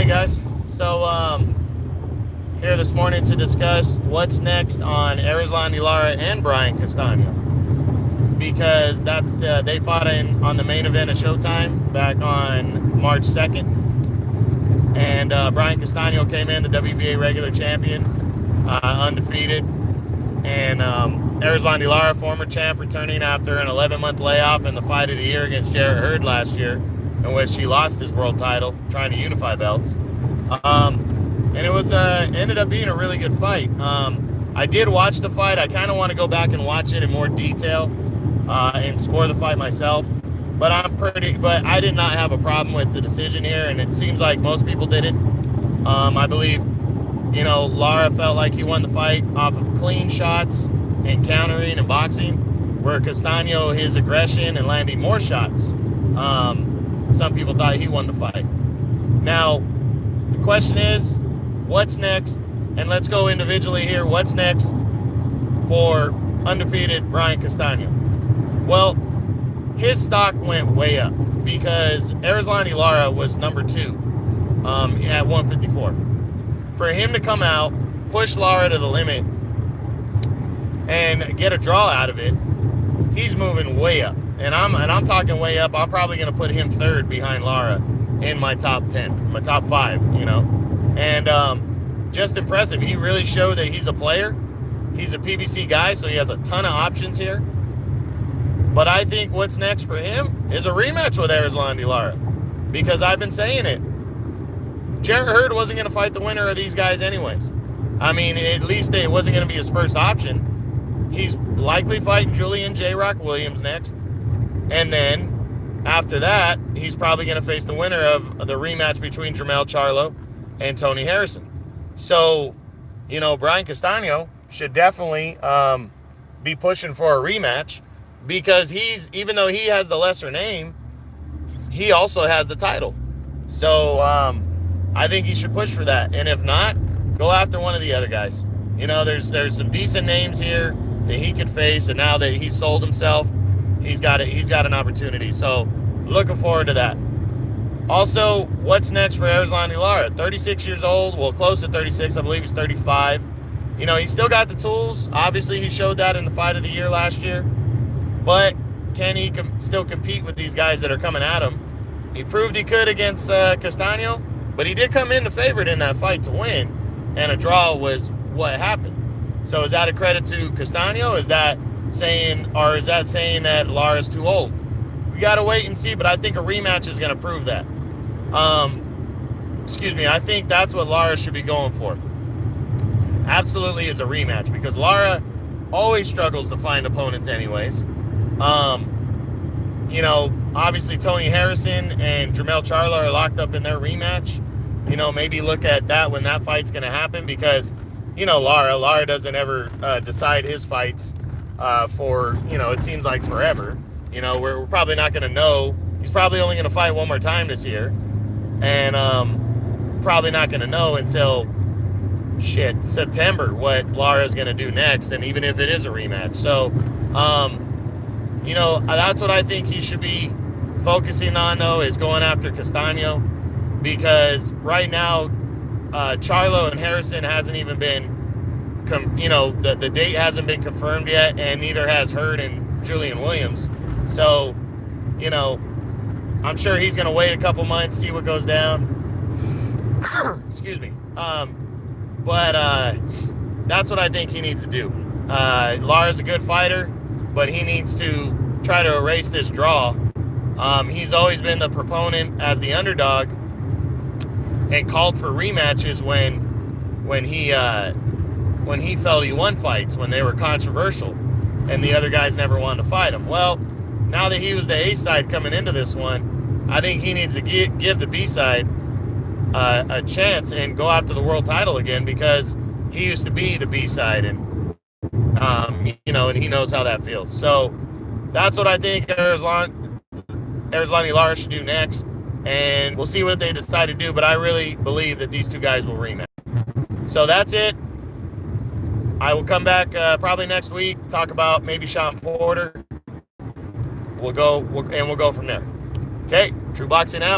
Hey guys, so here this morning to discuss what's next on Erislandy Lara and Brian Castano, because they fought on the main event of Showtime back on March 2nd, and Brian Castano came in the WBA regular champion, undefeated, and Erislandy Lara, former champ, returning after an 11-month layoff in the fight of the year against Jarrett Hurd last year, in which she lost his world title trying to unify belts. And it was ended up being a really good fight. I did watch the fight. I kind of want to go back and watch it in more detail and score the fight myself. But I did not have a problem with the decision here, and it seems like most people didn't. I believe, Lara felt like he won the fight off of clean shots and countering and boxing, where Castano, his aggression and landing more shots. Some people thought he won the fight. Now, the question is, what's next? And let's go individually here. What's next for undefeated Brian Castano? Well, his stock went way up because Erislandy Lara was number 2 at 154. For him to come out, push Lara to the limit, and get a draw out of it, he's moving way up. And I'm talking way up. I'm probably going to put him third behind Lara in my top 10, my top 5, And just impressive. He really showed that he's a player. He's a PBC guy, so he has a ton of options here. But I think what's next for him is a rematch with Erislandy Lara, because I've been saying it. Jarrett Hurd wasn't going to fight the winner of these guys anyways. I mean, at least it wasn't going to be his first option. He's likely fighting Julian J-Rock Williams next. And then, after that, he's probably going to face the winner of the rematch between Jermell Charlo and Tony Harrison. So, Brian Castano should definitely be pushing for a rematch, because even though he has the lesser name, he also has the title. So, I think he should push for that. And if not, go after one of the other guys. There's some decent names here that he could face, and now that he's sold himself, he's got an opportunity. So, looking forward to that. Also, what's next for Erislandy Lara? 36 years old, well, close to 36. I believe he's 35. He's still got the tools. Obviously, he showed that in the fight of the year last year. But can he still compete with these guys that are coming at him? He proved he could against Castano, but he did come in the favorite in that fight to win, and a draw was what happened. So is that a credit to Castano? Is that saying that Lara's too old? We got to wait and see, but I think a rematch is going to prove that. I think that's what Lara should be going for. Absolutely is a rematch, because Lara always struggles to find opponents anyways. Obviously Tony Harrison and Jermell Charlo are locked up in their rematch. Maybe look at that when that fight's going to happen, because, Lara doesn't ever decide his fights for, it seems like forever. We're probably not going to know. He's probably only going to fight one more time this year. And probably not going to know until, September what Lara's going to do next, and even if it is a rematch. So, that's what I think he should be focusing on, though, is going after Castano, because right now, Charlo and Harrison hasn't even been, the date hasn't been confirmed yet, and neither has Hurd and Julian Williams. So, I'm sure he's going to wait a couple months, see what goes down. Excuse me. But that's what I think he needs to do. Lara's a good fighter, but he needs to try to erase this draw. He's always been the proponent as the underdog and called for rematches when he felt he won fights, when they were controversial and the other guys never wanted to fight him. Well, now that he was the A side coming into this one, I think he needs to give the B side a chance and go after the world title again, because he used to be the B side, and and he knows how that feels. So that's what I think Erislandy Lara should do next, and we'll see what they decide to do, but I really believe that these two guys will rematch. So that's it. I will come back probably next week, talk about maybe Sean Porter. We'll go from there. Okay, True Boxing out.